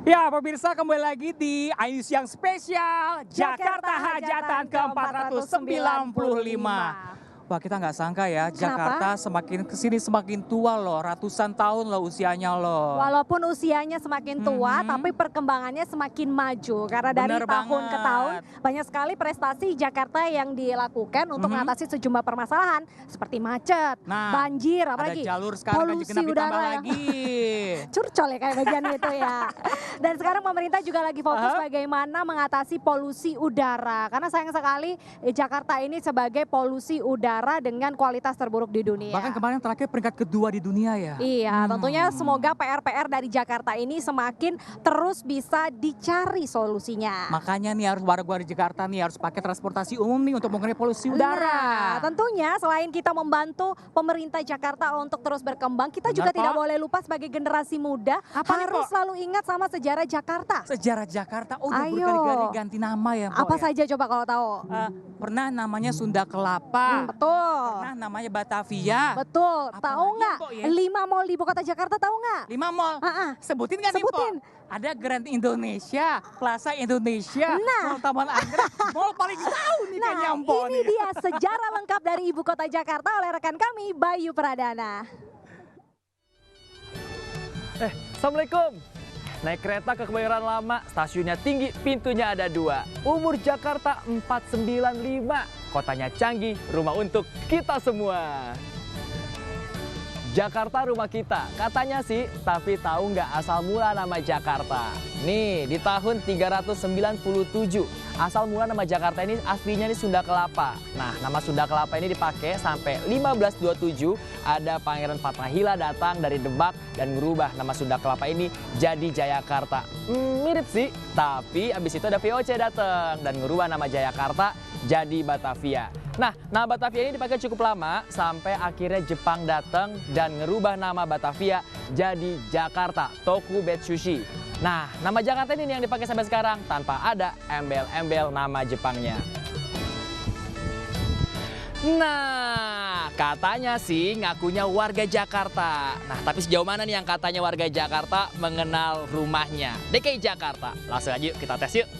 Ya, pemirsa kembali lagi di Ais yang spesial Jakarta Hajatan ke-495. Wah, kita nggak sangka ya, Jakarta semakin kesini semakin tua loh, ratusan tahun loh usianya loh. Walaupun usianya semakin tua, tapi perkembangannya semakin maju. Karena dari Bener tahun ke tahun, banget. banyak sekali prestasi Jakarta yang dilakukan untuk mengatasi sejumlah permasalahan. Seperti macet, Nah, banjir, ada apalagi jalur sekarang ganjil polusi genap ditambah udara. lagi. Curcol ya kayak bagian itu ya. Dan sekarang pemerintah juga lagi fokus bagaimana mengatasi polusi udara. Karena sayang sekali Jakarta ini sebagai polusi udara dengan kualitas terburuk di dunia. Bahkan kemarin terakhir peringkat kedua di dunia ya. Iya, tentunya semoga PR-PR dari Jakarta ini semakin terus bisa dicari solusinya. Makanya nih harus warga di Jakarta nih harus pakai transportasi umum nih untuk mengurangi polusi udara. Nah, tentunya selain kita membantu pemerintah Jakarta untuk terus berkembang, kita juga Benar, tidak Pak. boleh lupa sebagai generasi muda Apa nih, harus Pak? selalu ingat sama sejarah Jakarta. Sejarah Jakarta, udah Ayo. berkali-kali ganti nama ya, Mpok Apa ya? saja coba kalau tahu? Pernah namanya Sunda Kelapa, Betul. pernah namanya Batavia. Betul. Apalagi, Tahu nggak? Mpok, ya? 5 mall di ibu kota Jakarta tahu nggak? 5 mall. Sebutin kan nih, Sebutin. Mpok? Ada Grand Indonesia, Plaza Indonesia, Nah. Mall Taman Anggrek, mall paling tahu nih kayaknya Nah, Mpok ini nih. dia sejarah lengkap dari ibu kota Jakarta oleh rekan kami Bayu Pradana. Assalamualaikum. Naik kereta ke Kebayoran Lama, stasiunnya tinggi, pintunya ada 2. Umur Jakarta 495. Kotanya canggih, rumah untuk kita semua. Jakarta rumah kita, katanya sih, tapi tahu nggak asal mula nama Jakarta? Nih, di tahun 397, asal mula nama Jakarta ini aslinya ini Sunda Kelapa. Nah, nama Sunda Kelapa ini dipakai sampai 1527, ada Pangeran Fatahila datang dari Demak dan merubah nama Sunda Kelapa ini jadi Jayakarta. Mirip sih, tapi abis itu ada VOC datang dan merubah nama Jayakarta jadi Batavia. Nah, nama Batavia ini dipakai cukup lama sampai akhirnya Jepang datang dan ngerubah nama Batavia jadi Jakarta Tokubetsushi. Nah, nama Jakarta ini yang dipakai sampai sekarang tanpa ada embel-embel nama Jepangnya. Nah, katanya sih ngakunya warga Jakarta. Nah, tapi sejauh mana nih yang katanya warga Jakarta mengenal rumahnya? DKI Jakarta. Langsung aja yuk kita tes yuk.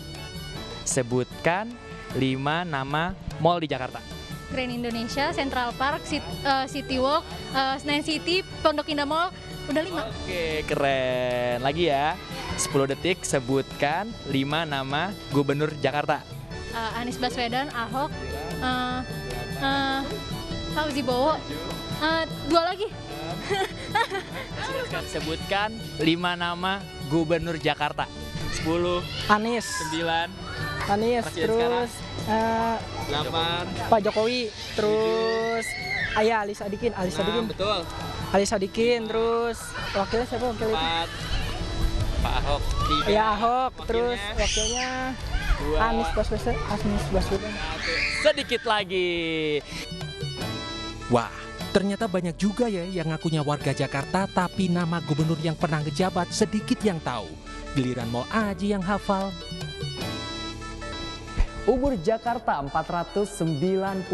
Sebutkan 5 nama mall di Jakarta. Grand Indonesia, Central Park, City Walk, Senayan City, Pondok Indah Mall, udah 5. Oke, keren. Lagi ya, 10 detik sebutkan 5 nama gubernur Jakarta. Anies Baswedan, Ahok, Fauzi Bowo, 2 lagi. Sebutkan 5 nama gubernur Jakarta. 10, Anies, 9, Anies, Presiden terus 8, Pak Jokowi, terus Ali Sadikin, betul. Ali Sadikin, terus wakilnya siapa wakilnya? 4, Pak Ahok. 3, Ya Ahok, terus wakilnya wakilnya 2, Anies Baswedan. sedikit lagi. Wah, ternyata banyak juga ya yang ngakunya warga Jakarta tapi nama gubernur yang pernah ngejabat sedikit yang tahu. Giliran mau aja yang hafal. Umur Jakarta 495.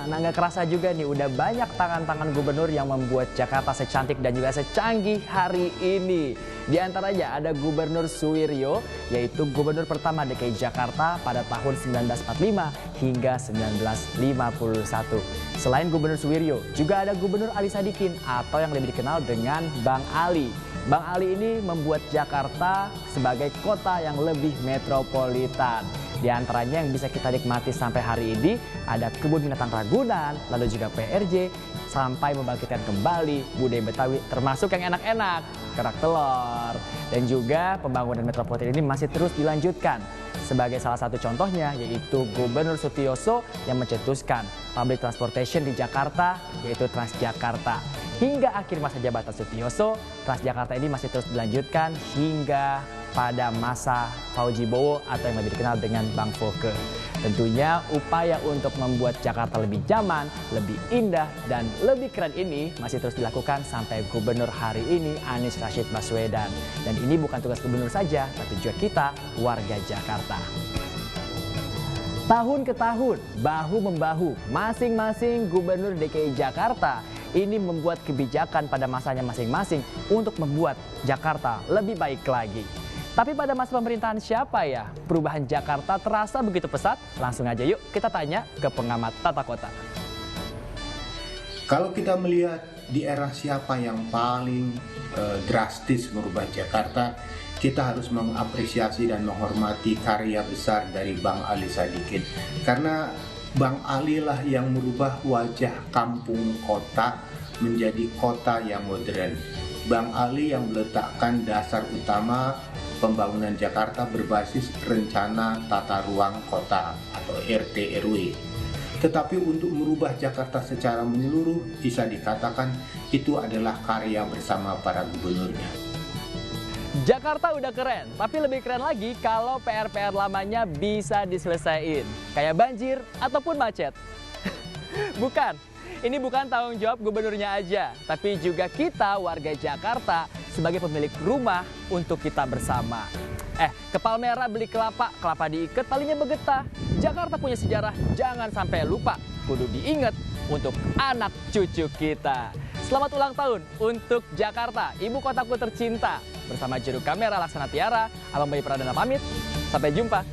Nah, nggak kerasa juga nih udah banyak tangan-tangan gubernur yang membuat Jakarta secantik dan juga secanggih hari ini. Di antaranya ada Gubernur Suwiryo, yaitu gubernur pertama DKI Jakarta pada tahun 1945 hingga 1951. Selain Gubernur Suwiryo, juga ada Gubernur Ali Sadikin atau yang lebih dikenal dengan Bang Ali. Bang Ali ini membuat Jakarta sebagai kota yang lebih metropolitan. Di antaranya yang bisa kita nikmati sampai hari ini ada kebun binatang Ragunan, lalu juga PRJ, sampai membangkitkan kembali budaya Betawi termasuk yang enak-enak, kerak telur. Dan juga pembangunan metropolitan ini masih terus dilanjutkan. Sebagai salah satu contohnya yaitu Gubernur Sutioso yang mencetuskan public transportation di Jakarta yaitu Transjakarta. Hingga akhir masa jabatan Sutioso, Transjakarta ini masih terus dilanjutkan hingga pada masa Fauzi Bowo atau yang lebih dikenal dengan Bang Foke. Tentunya upaya untuk membuat Jakarta lebih nyaman, lebih indah, dan lebih keren ini masih terus dilakukan sampai gubernur hari ini Anies Rashid Baswedan. Dan ini bukan tugas gubernur saja, tapi juga kita warga Jakarta. Tahun ke tahun, bahu-membahu, masing-masing gubernur DKI Jakarta ini membuat kebijakan pada masanya masing-masing untuk membuat Jakarta lebih baik lagi. Tapi pada masa pemerintahan siapa ya perubahan Jakarta terasa begitu pesat? Langsung aja yuk kita tanya ke pengamat tata kota. Kalau kita melihat di era siapa yang paling drastis merubah Jakarta, kita harus mengapresiasi dan menghormati karya besar dari Bang Ali Sadikin. Karena Bang Ali lah yang merubah wajah kampung kota menjadi kota yang modern. Bang Ali yang meletakkan dasar utama pembangunan Jakarta berbasis rencana tata ruang kota atau RT RW. Tetapi untuk merubah Jakarta secara menyeluruh bisa dikatakan itu adalah karya bersama para gubernurnya. Jakarta udah keren, tapi lebih keren lagi kalau PR-PR lamanya bisa diselesaikan. Kayak banjir ataupun macet. Bukan, ini bukan tanggung jawab gubernurnya aja, tapi juga kita warga Jakarta sebagai pemilik rumah untuk kita bersama. Ke Palmera beli kelapa, kelapa diikat talinya bergetah. Jakarta punya sejarah, jangan sampai lupa. Kudu diingat untuk anak cucu kita. Selamat ulang tahun untuk Jakarta, ibu kotaku tercinta. Bersama juru kamera Laksana Tiara, Abang Bayi Pradana pamit. Sampai jumpa.